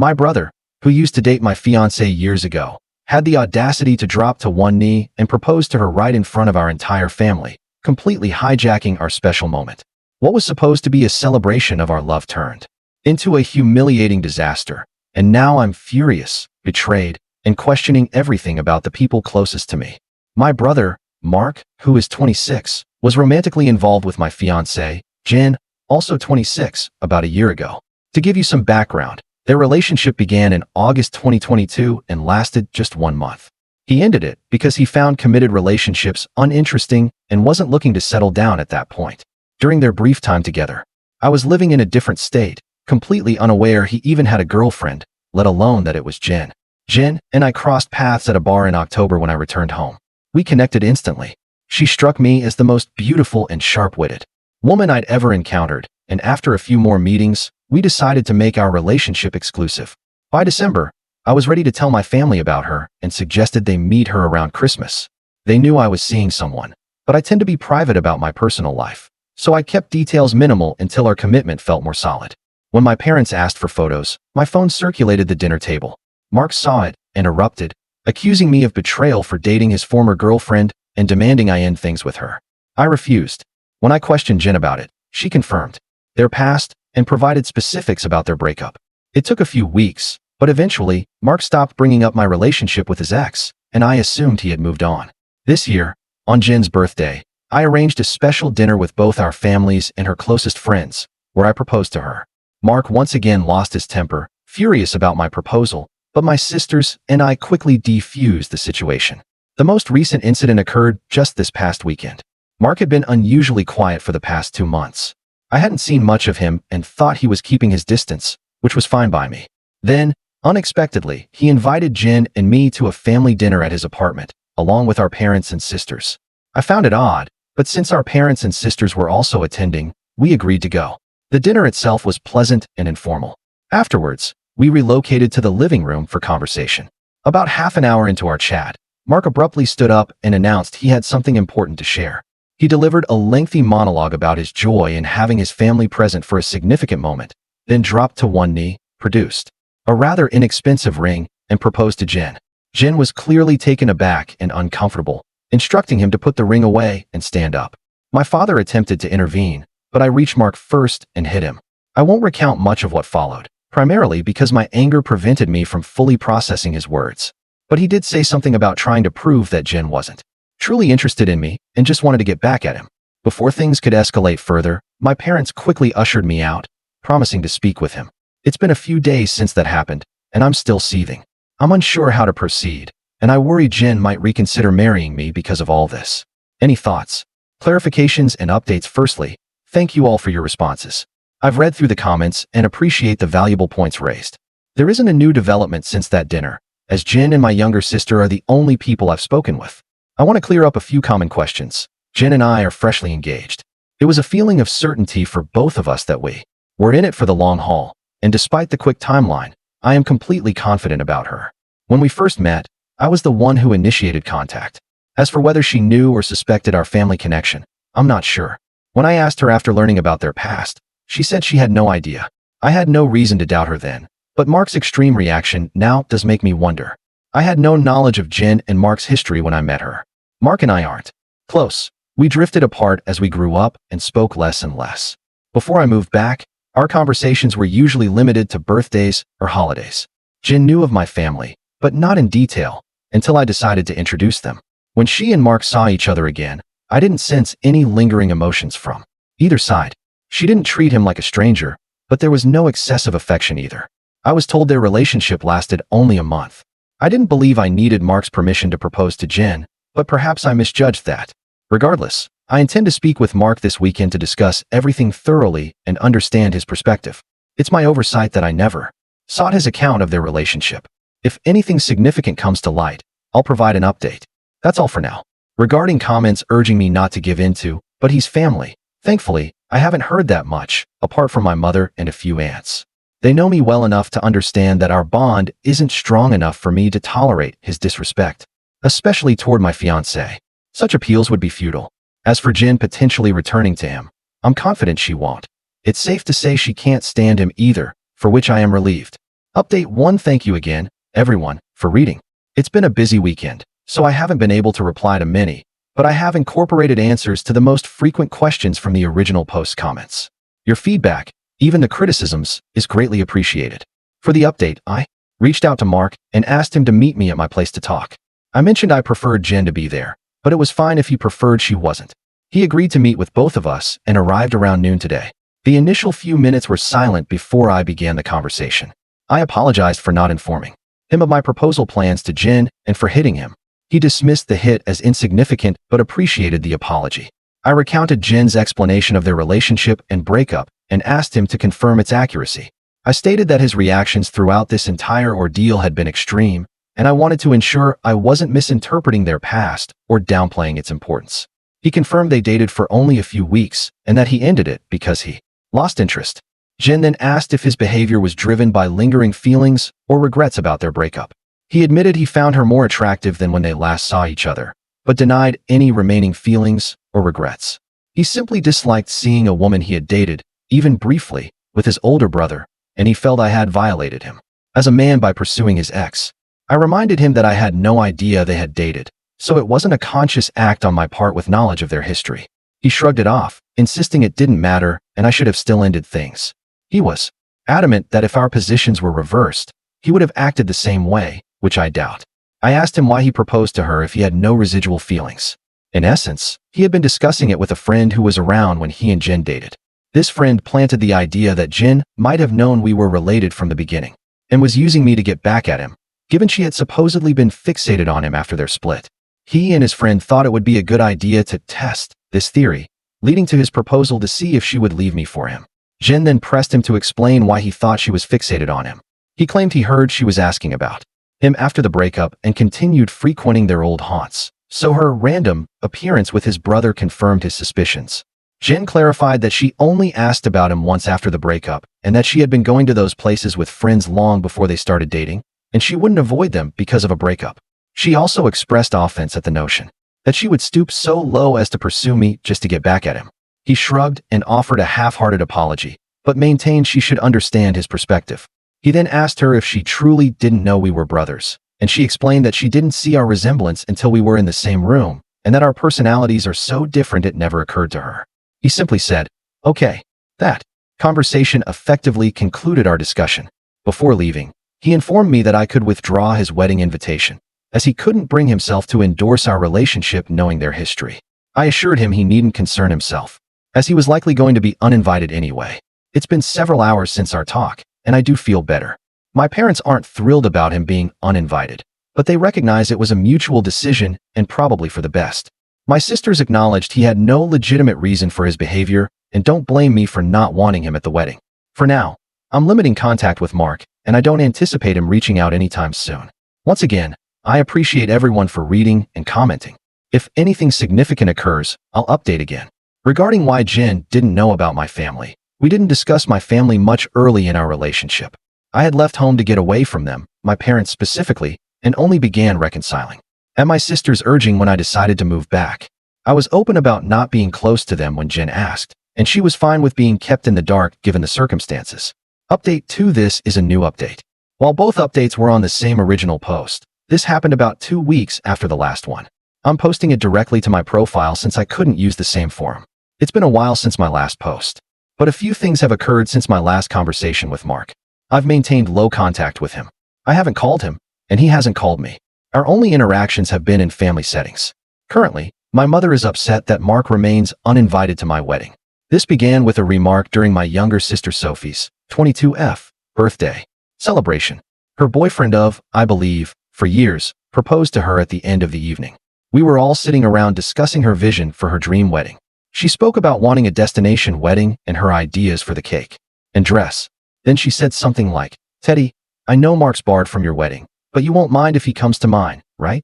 My brother, who used to date my fiancée years ago, had the audacity to drop to one knee and propose to her right in front of our entire family, completely hijacking our special moment. What was supposed to be a celebration of our love turned into a humiliating disaster, and now I'm furious, betrayed, and questioning everything about the people closest to me. My brother, Mark, who is 26, was romantically involved with my fiancée, Jen, also 26, about a year ago. To give you some background, their relationship began in August 2022 and lasted just 1 month. He ended it because he found committed relationships uninteresting and wasn't looking to settle down at that point. During their brief time together, I was living in a different state, completely unaware he even had a girlfriend, let alone that it was Jen. Jen and I crossed paths at a bar in October when I returned home. We connected instantly. She struck me as the most beautiful and sharp-witted woman I'd ever encountered, and after a few more meetings, we decided to make our relationship exclusive. By December, I was ready to tell my family about her and suggested they meet her around Christmas. They knew I was seeing someone, but I tend to be private about my personal life, so I kept details minimal until our commitment felt more solid. When my parents asked for photos, my phone circulated the dinner table. Mark saw it and erupted, accusing me of betrayal for dating his former girlfriend and demanding I end things with her. I refused. When I questioned Jen about it, she confirmed their past and provided specifics about their breakup. It took a few weeks, but eventually, Mark stopped bringing up my relationship with his ex, and I assumed he had moved on. This year, on Jen's birthday, I arranged a special dinner with both our families and her closest friends, where I proposed to her. Mark once again lost his temper, furious about my proposal, but my sisters and I quickly defused the situation. The most recent incident occurred just this past weekend. Mark had been unusually quiet for the past 2 months. I hadn't seen much of him and thought he was keeping his distance, which was fine by me. Then, unexpectedly, he invited Jen and me to a family dinner at his apartment, along with our parents and sisters. I found it odd, but since our parents and sisters were also attending, we agreed to go. The dinner itself was pleasant and informal. Afterwards, we relocated to the living room for conversation. About half an hour into our chat, Mark abruptly stood up and announced he had something important to share. He delivered a lengthy monologue about his joy in having his family present for a significant moment, then dropped to one knee, produced a rather inexpensive ring, and proposed to Jen. Jen was clearly taken aback and uncomfortable, instructing him to put the ring away and stand up. My father attempted to intervene, but I reached Mark first and hit him. I won't recount much of what followed, primarily because my anger prevented me from fully processing his words. But he did say something about trying to prove that Jen wasn't truly interested in me and just wanted to get back at him. Before things could escalate further, my parents quickly ushered me out, promising to speak with him. It's been a few days since that happened, and I'm still seething. I'm unsure how to proceed, and I worry Jen might reconsider marrying me because of all this. Any thoughts, clarifications, and updates? Firstly, thank you all for your responses. I've read through the comments and appreciate the valuable points raised. There isn't a new development since that dinner, as Jen and my younger sister are the only people I've spoken with. I want to clear up a few common questions. Jen and I are freshly engaged. It was a feeling of certainty for both of us that we were in it for the long haul, and despite the quick timeline, I am completely confident about her. When we first met, I was the one who initiated contact. As for whether she knew or suspected our family connection, I'm not sure. When I asked her after learning about their past, she said she had no idea. I had no reason to doubt her then, but Mark's extreme reaction now does make me wonder. I had no knowledge of Jen and Mark's history when I met her. Mark and I aren't close. We drifted apart as we grew up and spoke less and less. Before I moved back, our conversations were usually limited to birthdays or holidays. Jen knew of my family, but not in detail, until I decided to introduce them. When she and Mark saw each other again, I didn't sense any lingering emotions from either side. She didn't treat him like a stranger, but there was no excessive affection either. I was told their relationship lasted only a month. I didn't believe I needed Mark's permission to propose to Jen, but perhaps I misjudged that. Regardless, I intend to speak with Mark this weekend to discuss everything thoroughly and understand his perspective. It's my oversight that I never sought his account of their relationship. If anything significant comes to light, I'll provide an update. That's all for now. Regarding comments urging me not to give in to, but he's family. Thankfully, I haven't heard that much, apart from my mother and a few aunts. They know me well enough to understand that our bond isn't strong enough for me to tolerate his disrespect, especially toward my fiancée. Such appeals would be futile. As for Jen potentially returning to him, I'm confident she won't. It's safe to say she can't stand him either, for which I am relieved. Update 1. Thank you again, everyone, for reading. It's been a busy weekend, so I haven't been able to reply to many, but I have incorporated answers to the most frequent questions from the original post comments. Your feedback, even the criticisms, is greatly appreciated. For the update, I reached out to Mark and asked him to meet me at my place to talk. I mentioned I preferred Jen to be there, but it was fine if he preferred she wasn't. He agreed to meet with both of us and arrived around noon today. The initial few minutes were silent before I began the conversation. I apologized for not informing him of my proposal plans to Jen and for hitting him. He dismissed the hit as insignificant but appreciated the apology. I recounted Jen's explanation of their relationship and breakup and asked him to confirm its accuracy. I stated that his reactions throughout this entire ordeal had been extreme, and I wanted to ensure I wasn't misinterpreting their past or downplaying its importance. He confirmed they dated for only a few weeks and that he ended it because he lost interest. Jen then asked if his behavior was driven by lingering feelings or regrets about their breakup. He admitted he found her more attractive than when they last saw each other, but denied any remaining feelings or regrets. He simply disliked seeing a woman he had dated, even briefly, with his older brother, and he felt I had violated him as a man by pursuing his ex. I reminded him that I had no idea they had dated, so it wasn't a conscious act on my part with knowledge of their history. He shrugged it off, insisting it didn't matter and I should have still ended things. He was adamant that if our positions were reversed, he would have acted the same way, which I doubt. I asked him why he proposed to her if he had no residual feelings. In essence, he had been discussing it with a friend who was around when he and Jen dated. This friend planted the idea that Jen might have known we were related from the beginning and was using me to get back at him, given she had supposedly been fixated on him after their split. He and his friend thought it would be a good idea to test this theory, leading to his proposal to see if she would leave me for him. Jen then pressed him to explain why he thought she was fixated on him. He claimed he heard she was asking about him after the breakup and continued frequenting their old haunts, so her random appearance with his brother confirmed his suspicions. Jen clarified that she only asked about him once after the breakup and that she had been going to those places with friends long before they started dating, and she wouldn't avoid them because of a breakup. She also expressed offense at the notion that she would stoop so low as to pursue me just to get back at him. He shrugged and offered a half-hearted apology, but maintained she should understand his perspective. He then asked her if she truly didn't know we were brothers, and she explained that she didn't see our resemblance until we were in the same room, and that our personalities are so different it never occurred to her. He simply said, "Okay." That conversation effectively concluded our discussion. Before leaving, he informed me that I could withdraw his wedding invitation, as he couldn't bring himself to endorse our relationship knowing their history. I assured him he needn't concern himself, as he was likely going to be uninvited anyway. It's been several hours since our talk, and I do feel better. My parents aren't thrilled about him being uninvited, but they recognize it was a mutual decision and probably for the best. My sisters acknowledged he had no legitimate reason for his behavior and don't blame me for not wanting him at the wedding. For now, I'm limiting contact with Mark, and I don't anticipate him reaching out anytime soon. Once again, I appreciate everyone for reading and commenting. If anything significant occurs, I'll update again. Regarding why Jen didn't know about my family, we didn't discuss my family much early in our relationship. I had left home to get away from them, my parents specifically, and only began reconciling at my sister's urging when I decided to move back. I was open about not being close to them when Jen asked, and she was fine with being kept in the dark given the circumstances. Update 2. This is a new update. While both updates were on the same original post, this happened about 2 weeks after the last one. I'm posting it directly to my profile since I couldn't use the same forum. It's been a while since my last post, but a few things have occurred since my last conversation with Mark. I've maintained low contact with him. I haven't called him, and he hasn't called me. Our only interactions have been in family settings. Currently, my mother is upset that Mark remains uninvited to my wedding. This began with a remark during my younger sister Sophie's 22th birthday celebration. Her boyfriend of, I believe, for years, proposed to her at the end of the evening. We were all sitting around discussing her vision for her dream wedding. She spoke about wanting a destination wedding and her ideas for the cake and dress. Then she said something like, "Teddy, I know Mark's barred from your wedding, but you won't mind if he comes to mine, right?"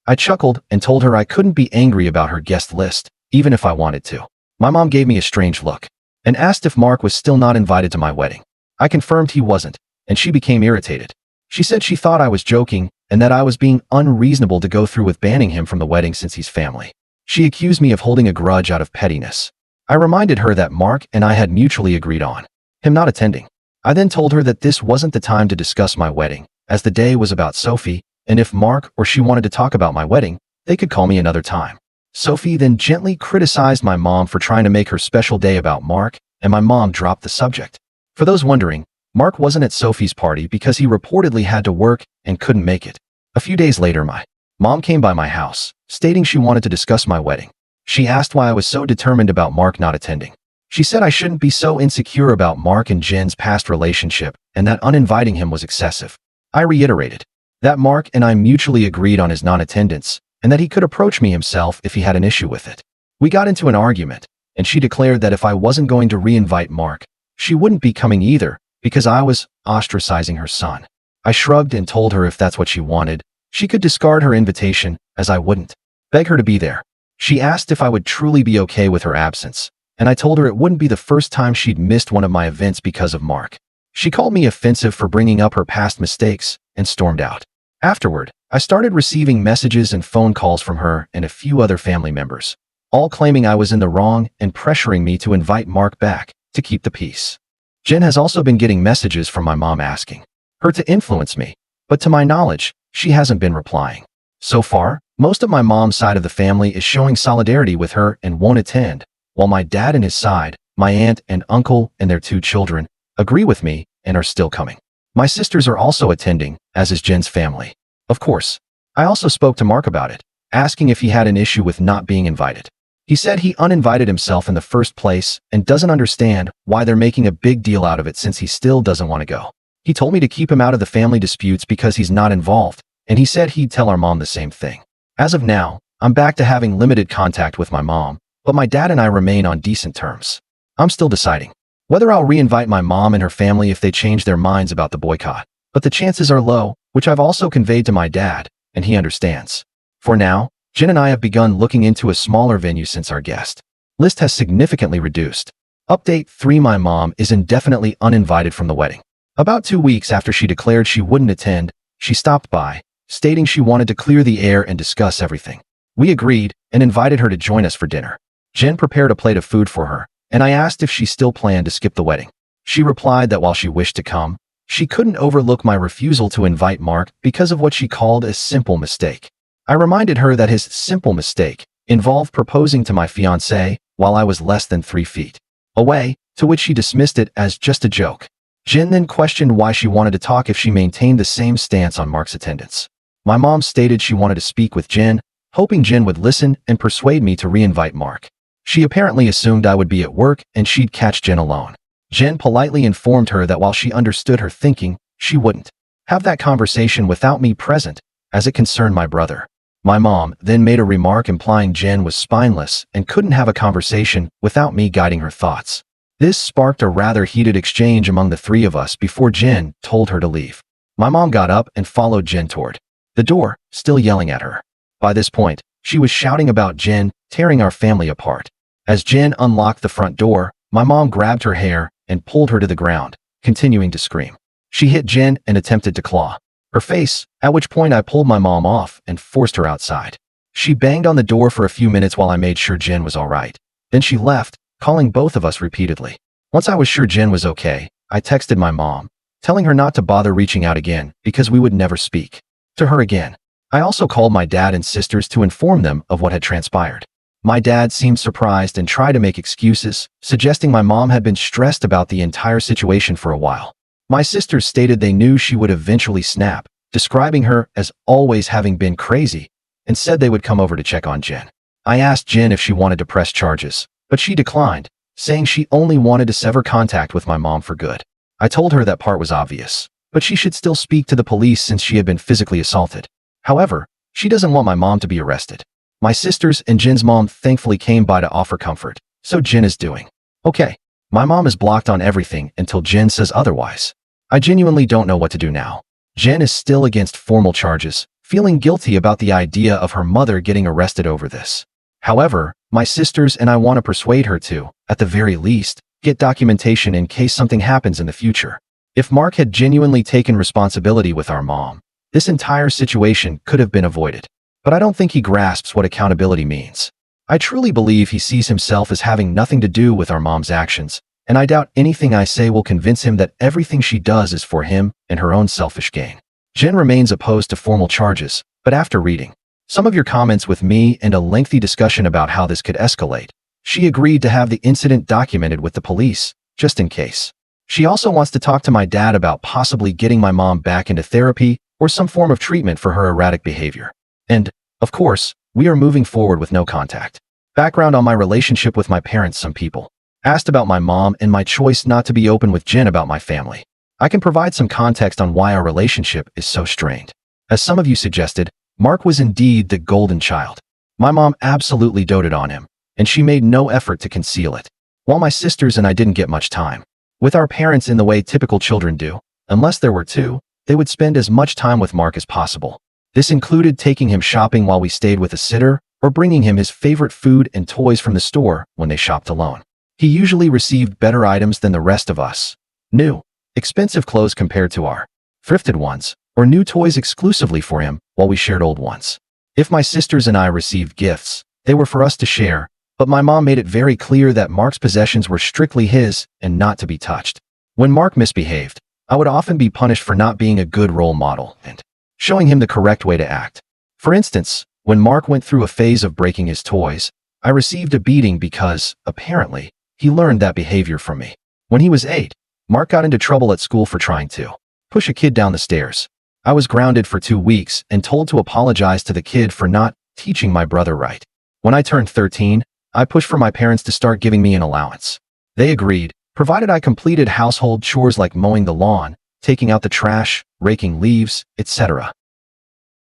I chuckled and told her I couldn't be angry about her guest list, even if I wanted to. My mom gave me a strange look and asked if Mark was still not invited to my wedding. I confirmed he wasn't, and she became irritated. She said she thought I was joking and that I was being unreasonable to go through with banning him from the wedding since he's family. She accused me of holding a grudge out of pettiness. I reminded her that Mark and I had mutually agreed on him not attending. I then told her that this wasn't the time to discuss my wedding, as the day was about Sophie, and if Mark or she wanted to talk about my wedding, they could call me another time. Sophie then gently criticized my mom for trying to make her special day about Mark, and my mom dropped the subject. For those wondering, Mark wasn't at Sophie's party because he reportedly had to work and couldn't make it. A few days later, my mom came by my house, stating she wanted to discuss my wedding. She asked why I was so determined about Mark not attending. She said I shouldn't be so insecure about Mark and Jen's past relationship and that uninviting him was excessive. I reiterated that Mark and I mutually agreed on his non-attendance and that he could approach me himself if he had an issue with it. We got into an argument, and she declared that if I wasn't going to re-invite Mark, she wouldn't be coming either because I was ostracizing her son. I shrugged and told her if that's what she wanted, she could discard her invitation, as I wouldn't beg her to be there. She asked if I would truly be okay with her absence, and I told her it wouldn't be the first time she'd missed one of my events because of Mark. She called me offensive for bringing up her past mistakes and stormed out. Afterward, I started receiving messages and phone calls from her and a few other family members, all claiming I was in the wrong and pressuring me to invite Mark back to keep the peace. Jen has also been getting messages from my mom asking her to influence me, but to my knowledge, she hasn't been replying. So far, most of my mom's side of the family is showing solidarity with her and won't attend, while my dad and his side, my aunt and uncle and their 2 children, agree with me and are still coming. My sisters are also attending, as is Jen's family. Of course, I also spoke to Mark about it, asking if he had an issue with not being invited. He said he uninvited himself in the first place and doesn't understand why they're making a big deal out of it since he still doesn't want to go. He told me to keep him out of the family disputes because he's not involved, and he said he'd tell our mom the same thing. As of now, I'm back to having limited contact with my mom, but my dad and I remain on decent terms. I'm still deciding whether I'll re-invite my mom and her family if they change their minds about the boycott, but the chances are low, which I've also conveyed to my dad, and he understands. For now, Jen and I have begun looking into a smaller venue since our guest list has significantly reduced. Update 3: My mom is indefinitely uninvited from the wedding. About 2 weeks after she declared she wouldn't attend, she stopped by, stating she wanted to clear the air and discuss everything. We agreed and invited her to join us for dinner. Jen prepared a plate of food for her, and I asked if she still planned to skip the wedding. She replied that while she wished to come, she couldn't overlook my refusal to invite Mark because of what she called a simple mistake. I reminded her that his simple mistake involved proposing to my fiancée while I was less than 3 feet away, to which she dismissed it as just a joke. Jen then questioned why she wanted to talk if she maintained the same stance on Mark's attendance. My mom stated she wanted to speak with Jen, hoping Jen would listen and persuade me to re-invite Mark. She apparently assumed I would be at work and she'd catch Jen alone. Jen politely informed her that while she understood her thinking, she wouldn't have that conversation without me present, as it concerned my brother. My mom then made a remark implying Jen was spineless and couldn't have a conversation without me guiding her thoughts. This sparked a rather heated exchange among the 3 of us before Jen told her to leave. My mom got up and followed Jen toward the door, still yelling at her. By this point, she was shouting about Jen tearing our family apart. As Jen unlocked the front door, my mom grabbed her hair and pulled her to the ground, continuing to scream. She hit Jen and attempted to claw her face, at which point I pulled my mom off and forced her outside. She banged on the door for a few minutes while I made sure Jen was all right. Then she left, calling both of us repeatedly. Once I was sure Jen was okay, I texted my mom, telling her not to bother reaching out again because we would never speak to her again. I also called my dad and sisters to inform them of what had transpired. My dad seemed surprised and tried to make excuses, suggesting my mom had been stressed about the entire situation for a while. My sisters stated they knew she would eventually snap, describing her as always having been crazy, and said they would come over to check on Jen. I asked Jen if she wanted to press charges, but she declined, saying she only wanted to sever contact with my mom for good. I told her that part was obvious, but she should still speak to the police since she had been physically assaulted. However, she doesn't want my mom to be arrested. My sisters and Jen's mom thankfully came by to offer comfort, so Jen is doing okay. My mom is blocked on everything until Jen says otherwise. I genuinely don't know what to do now. Jen is still against formal charges, feeling guilty about the idea of her mother getting arrested over this. However, my sisters and I want to persuade her to, at the very least, get documentation in case something happens in the future. If Mark had genuinely taken responsibility with our mom, this entire situation could have been avoided. But I don't think he grasps what accountability means. I truly believe he sees himself as having nothing to do with our mom's actions, and I doubt anything I say will convince him that everything she does is for him and her own selfish gain. Jen remains opposed to formal charges, but after reading some of your comments with me and a lengthy discussion about how this could escalate, she agreed to have the incident documented with the police, just in case. She also wants to talk to my dad about possibly getting my mom back into therapy or some form of treatment for her erratic behavior. And, of course, we are moving forward with no contact. Background on my relationship with my parents. Some people asked about my mom and my choice not to be open with Jen about my family. I can provide some context on why our relationship is so strained. As some of you suggested, Mark was indeed the golden child. My mom absolutely doted on him, and she made no effort to conceal it. While my sisters and I didn't get much time with our parents in the way typical children do, unless there were two, they would spend as much time with Mark as possible. This included taking him shopping while we stayed with a sitter, or bringing him his favorite food and toys from the store when they shopped alone. He usually received better items than the rest of us. New, expensive clothes compared to our thrifted ones, or new toys exclusively for him while we shared old ones. If my sisters and I received gifts, they were for us to share, but my mom made it very clear that Mark's possessions were strictly his and not to be touched. When Mark misbehaved, I would often be punished for not being a good role model and showing him the correct way to act. For instance, when Mark went through a phase of breaking his toys, I received a beating because, apparently, he learned that behavior from me. When he was 8, Mark got into trouble at school for trying to push a kid down the stairs. I was grounded for 2 weeks and told to apologize to the kid for not teaching my brother right. When I turned 13, I pushed for my parents to start giving me an allowance. They agreed, provided I completed household chores like mowing the lawn, taking out the trash, raking leaves, etc.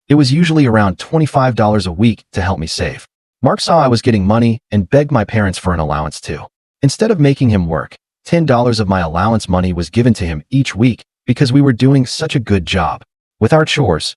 It was usually around $25 a week to help me save. Mark saw I was getting money and begged my parents for an allowance too. Instead of making him work, $10 of my allowance money was given to him each week because we were doing such a good job with our chores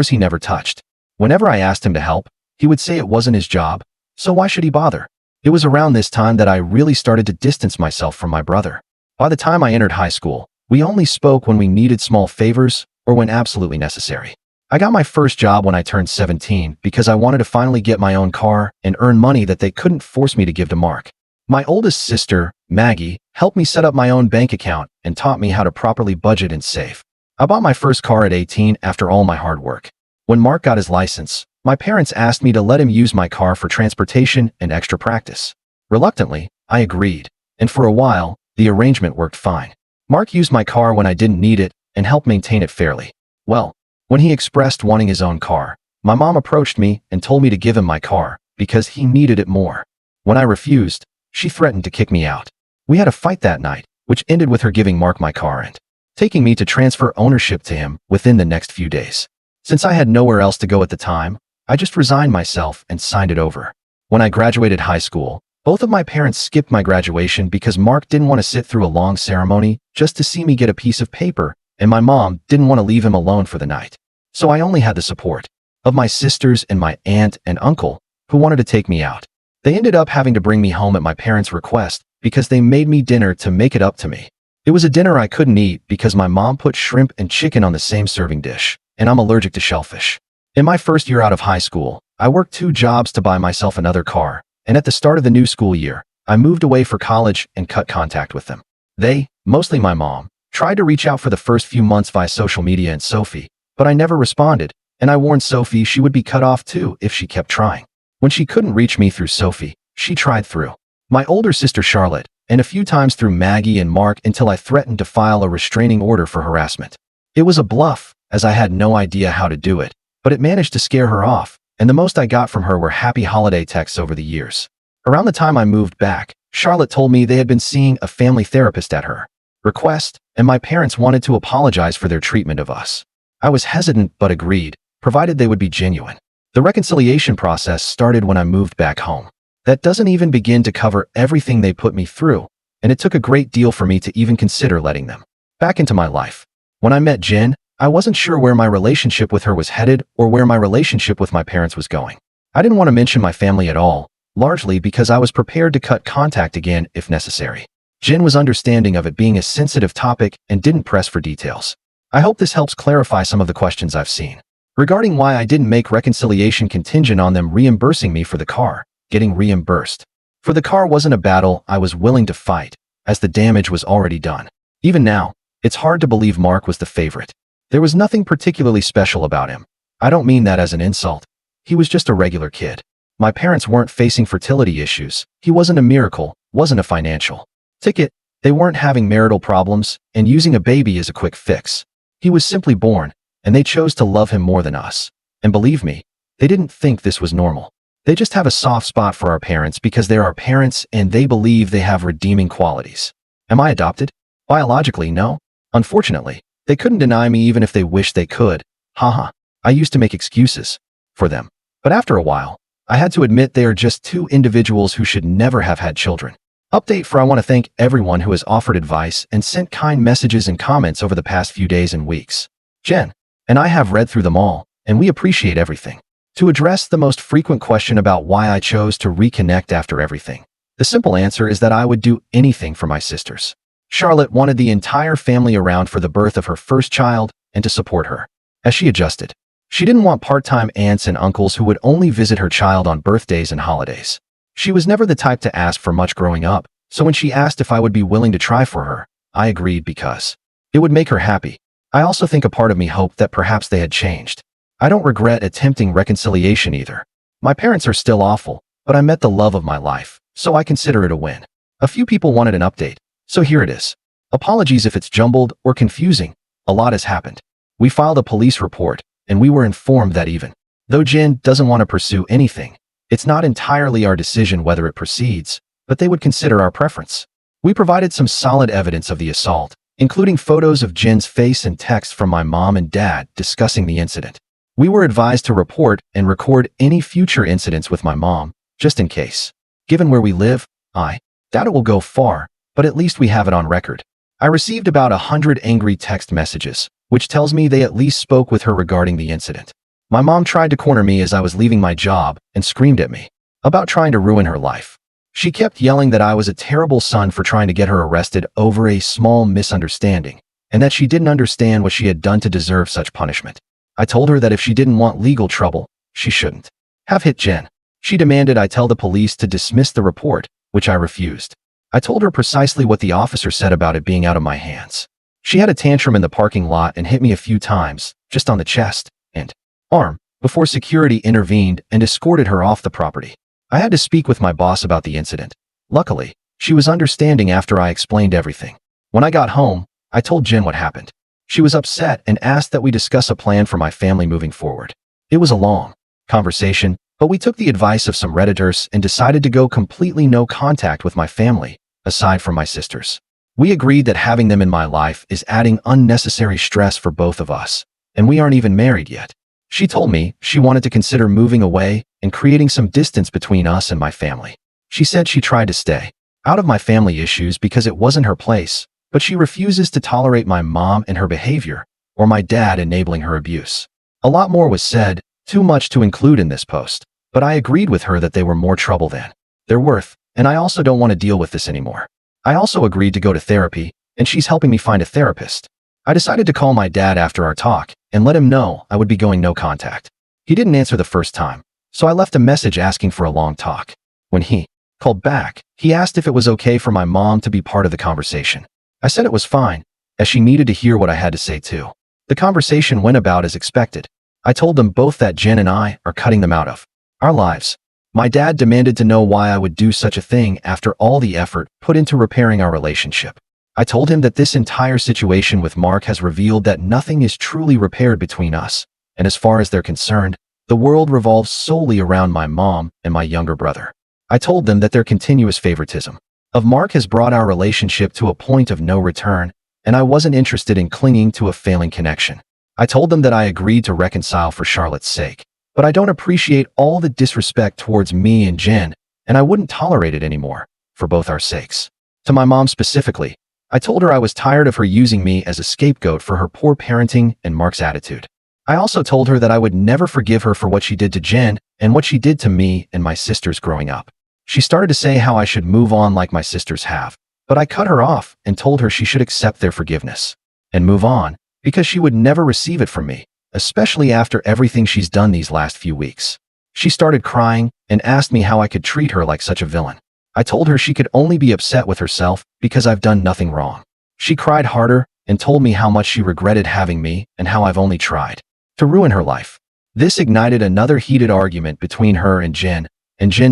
he never touched. Whenever I asked him to help, he would say it wasn't his job, so why should he bother? It was around this time that I really started to distance myself from my brother. By the time I entered high school, we only spoke when we needed small favors or when absolutely necessary. I got my first job when I turned 17 because I wanted to finally get my own car and earn money that they couldn't force me to give to Mark. My oldest sister, Maggie, helped me set up my own bank account and taught me how to properly budget and save. I bought my first car at 18 after all my hard work. When Mark got his license, my parents asked me to let him use my car for transportation and extra practice. Reluctantly, I agreed, and for a while, the arrangement worked fine. Mark used my car when I didn't need it and helped maintain it fairly. Well, when he expressed wanting his own car, my mom approached me and told me to give him my car because he needed it more. When I refused, she threatened to kick me out. We had a fight that night, which ended with her giving Mark my car and taking me to transfer ownership to him within the next few days. Since I had nowhere else to go at the time, I just resigned myself and signed it over. When I graduated high school, both of my parents skipped my graduation because Mark didn't want to sit through a long ceremony just to see me get a piece of paper, and my mom didn't want to leave him alone for the night. So I only had the support of my sisters and my aunt and uncle, who wanted to take me out. They ended up having to bring me home at my parents' request because they made me dinner to make it up to me. It was a dinner I couldn't eat because my mom put shrimp and chicken on the same serving dish, and I'm allergic to shellfish. In my first year out of high school, I worked 2 jobs to buy myself another car, and at the start of the new school year, I moved away for college and cut contact with them. They, mostly my mom, tried to reach out for the first few months via social media and Sophie, but I never responded, and I warned Sophie she would be cut off too if she kept trying. When she couldn't reach me through Sophie, she tried through my older sister Charlotte, and a few times through Maggie and Mark until I threatened to file a restraining order for harassment. It was a bluff, as I had no idea how to do it, but it managed to scare her off, and the most I got from her were happy holiday texts over the years. Around the time I moved back, Charlotte told me they had been seeing a family therapist at her request, and my parents wanted to apologize for their treatment of us. I was hesitant but agreed, provided they would be genuine. The reconciliation process started when I moved back home. That doesn't even begin to cover everything they put me through, and it took a great deal for me to even consider letting them back into my life. When I met Jen, I wasn't sure where my relationship with her was headed or where my relationship with my parents was going. I didn't want to mention my family at all, largely because I was prepared to cut contact again if necessary. Jen was understanding of it being a sensitive topic and didn't press for details. I hope this helps clarify some of the questions I've seen regarding why I didn't make reconciliation contingent on them reimbursing me for the car. Getting reimbursed for the car wasn't a battle I was willing to fight. as the damage was already done. Even now, it's hard to believe Mark was the favorite. There was nothing particularly special about him. I don't mean that as an insult. He was just a regular kid. My parents weren't facing fertility issues. He wasn't a miracle, wasn't a financial ticket. They weren't having marital problems, and using a baby is a quick fix. He was simply born, and they chose to love him more than us. And believe me, they didn't think this was normal. They just have a soft spot for our parents because they're our parents and they believe they have redeeming qualities. Am I adopted? Biologically, no. Unfortunately, they couldn't deny me even if they wished they could. Haha. I used to make excuses for them. But after a while, I had to admit they are just two individuals who should never have had children. Update for I want to thank everyone who has offered advice and sent kind messages and comments over the past few days and weeks. Jen and I have read through them all, and we appreciate everything. To address the most frequent question about why I chose to reconnect after everything, the simple answer is that I would do anything for my sisters. Charlotte wanted the entire family around for the birth of her first child and to support her as she adjusted. She didn't want part-time aunts and uncles who would only visit her child on birthdays and holidays. She was never the type to ask for much growing up, so when she asked if I would be willing to try for her, I agreed because it would make her happy. I also think a part of me hoped that perhaps they had changed. I don't regret attempting reconciliation either. My parents are still awful, but I met the love of my life, so I consider it a win. A few people wanted an update, so here it is. Apologies if it's jumbled or confusing. A lot has happened. We filed a police report, and we were informed that even though Jen doesn't want to pursue anything, it's not entirely our decision whether it proceeds, but they would consider our preference. We provided some solid evidence of the assault, including photos of Jen's face and text from my mom and dad discussing the incident. We were advised to report and record any future incidents with my mom, just in case. Given where we live, I doubt it will go far, but at least we have it on record. I received about 100 angry text messages, which tells me they at least spoke with her regarding the incident. My mom tried to corner me as I was leaving my job and screamed at me about trying to ruin her life. She kept yelling that I was a terrible son for trying to get her arrested over a small misunderstanding, and that she didn't understand what she had done to deserve such punishment. I told her that if she didn't want legal trouble, she shouldn't have hit Jen. She demanded I tell the police to dismiss the report, which I refused. I told her precisely what the officer said about it being out of my hands. She had a tantrum in the parking lot and hit me a few times, just on the chest and arm, before security intervened and escorted her off the property. I had to speak with my boss about the incident. Luckily, she was understanding after I explained everything. When I got home, I told Jen what happened. She was upset and asked that we discuss a plan for my family moving forward. It was a long conversation, but we took the advice of some Redditors and decided to go completely no contact with my family, aside from my sisters. We agreed that having them in my life is adding unnecessary stress for both of us, and we aren't even married yet. She told me she wanted to consider moving away and creating some distance between us and my family. She said she tried to stay out of my family issues because it wasn't her place, but she refuses to tolerate my mom and her behavior, or my dad enabling her abuse. A lot more was said, too much to include in this post, but I agreed with her that they were more trouble than they're worth, and I also don't want to deal with this anymore. I also agreed to go to therapy, and she's helping me find a therapist. I decided to call my dad after our talk and let him know I would be going no contact. He didn't answer the first time, so I left a message asking for a long talk. When he called back, he asked if it was okay for my mom to be part of the conversation. I said it was fine, as she needed to hear what I had to say too. The conversation went about as expected. I told them both that Jen and I are cutting them out of our lives. My dad demanded to know why I would do such a thing after all the effort put into repairing our relationship. I told him that this entire situation with Mark has revealed that nothing is truly repaired between us, and as far as they're concerned, the world revolves solely around my mom and my younger brother. I told them that their continuous favoritism of Mark has brought our relationship to a point of no return, and I wasn't interested in clinging to a failing connection. I told them that I agreed to reconcile for Charlotte's sake, but I don't appreciate all the disrespect towards me and Jen, and I wouldn't tolerate it anymore, for both our sakes. To my mom specifically, I told her I was tired of her using me as a scapegoat for her poor parenting and Mark's attitude. I also told her that I would never forgive her for what she did to Jen and what she did to me and my sisters growing up. She started to say how I should move on like my sisters have, but I cut her off and told her she should accept their forgiveness and move on because she would never receive it from me, especially after everything she's done these last few weeks. She started crying and asked me how I could treat her like such a villain. I told her she could only be upset with herself because I've done nothing wrong. She cried harder and told me how much she regretted having me and how I've only tried to ruin her life. This ignited another heated argument between her and Jen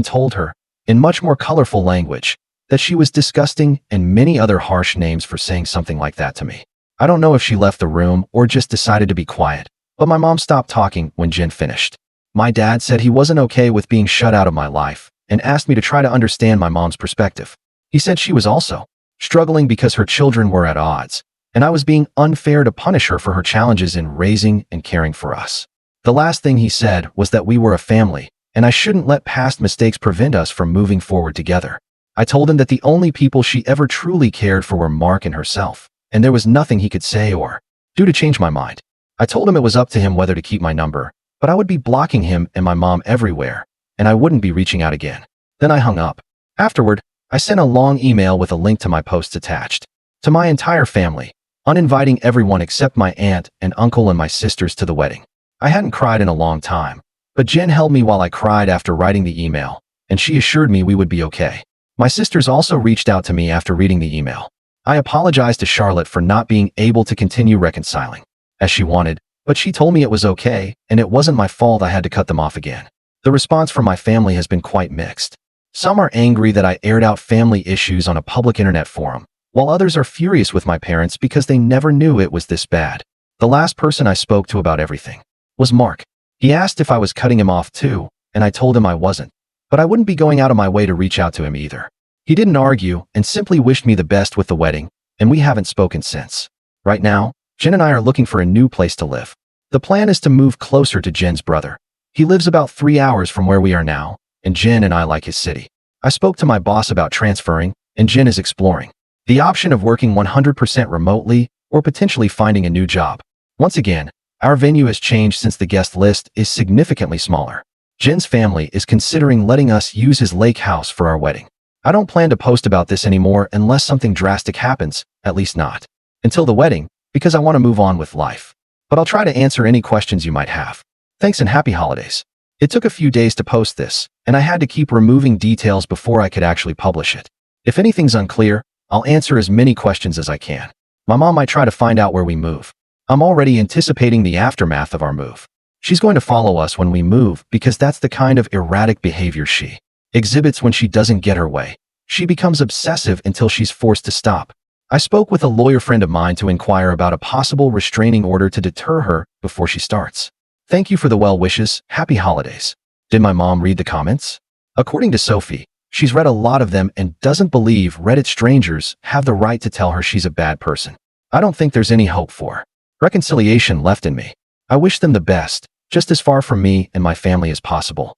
told her, in much more colorful language, that she was disgusting and many other harsh names for saying something like that to me. I don't know if she left the room or just decided to be quiet, but my mom stopped talking when Jen finished. My dad said he wasn't okay with being shut out of my life and asked me to try to understand my mom's perspective. He said she was also struggling because her children were at odds, and I was being unfair to punish her for her challenges in raising and caring for us. The last thing he said was that we were a family, and I shouldn't let past mistakes prevent us from moving forward together. I told him that the only people she ever truly cared for were Mark and herself, and there was nothing he could say or do to change my mind. I told him it was up to him whether to keep my number, but I would be blocking him and my mom everywhere, and I wouldn't be reaching out again. Then I hung up. Afterward, I sent a long email with a link to my posts attached. To my entire family, uninviting everyone except my aunt and uncle and my sisters to the wedding. I hadn't cried in a long time, but Jen held me while I cried after writing the email, and she assured me we would be okay. My sisters also reached out to me after reading the email. I apologized to Charlotte for not being able to continue reconciling, as she wanted, but she told me it was okay, and it wasn't my fault I had to cut them off again. The response from my family has been quite mixed. Some are angry that I aired out family issues on a public internet forum, while others are furious with my parents because they never knew it was this bad. The last person I spoke to about everything was Mark. He asked if I was cutting him off too, and I told him I wasn't, but I wouldn't be going out of my way to reach out to him either. He didn't argue and simply wished me the best with the wedding, and we haven't spoken since. Right now, Jen and I are looking for a new place to live. The plan is to move closer to Jen's brother. He lives about 3 hours from where we are now, and Jen and I like his city. I spoke to my boss about transferring, and Jen is exploring the option of working 100% remotely or potentially finding a new job. Once again, our venue has changed since the guest list is significantly smaller. Jen's family is considering letting us use his lake house for our wedding. I don't plan to post about this anymore unless something drastic happens, at least not until the wedding, because I want to move on with life. But I'll try to answer any questions you might have. Thanks and happy holidays. It took a few days to post this, and I had to keep removing details before I could actually publish it. If anything's unclear, I'll answer as many questions as I can. My mom might try to find out where we move. I'm already anticipating the aftermath of our move. She's going to follow us when we move because that's the kind of erratic behavior she exhibits when she doesn't get her way. She becomes obsessive until she's forced to stop. I spoke with a lawyer friend of mine to inquire about a possible restraining order to deter her before she starts. Thank you for the well wishes. Happy holidays. Did my mom read the comments? According to Sophie, she's read a lot of them and doesn't believe Reddit strangers have the right to tell her she's a bad person. I don't think there's any hope for reconciliation left in me. I wish them the best, just as far from me and my family as possible.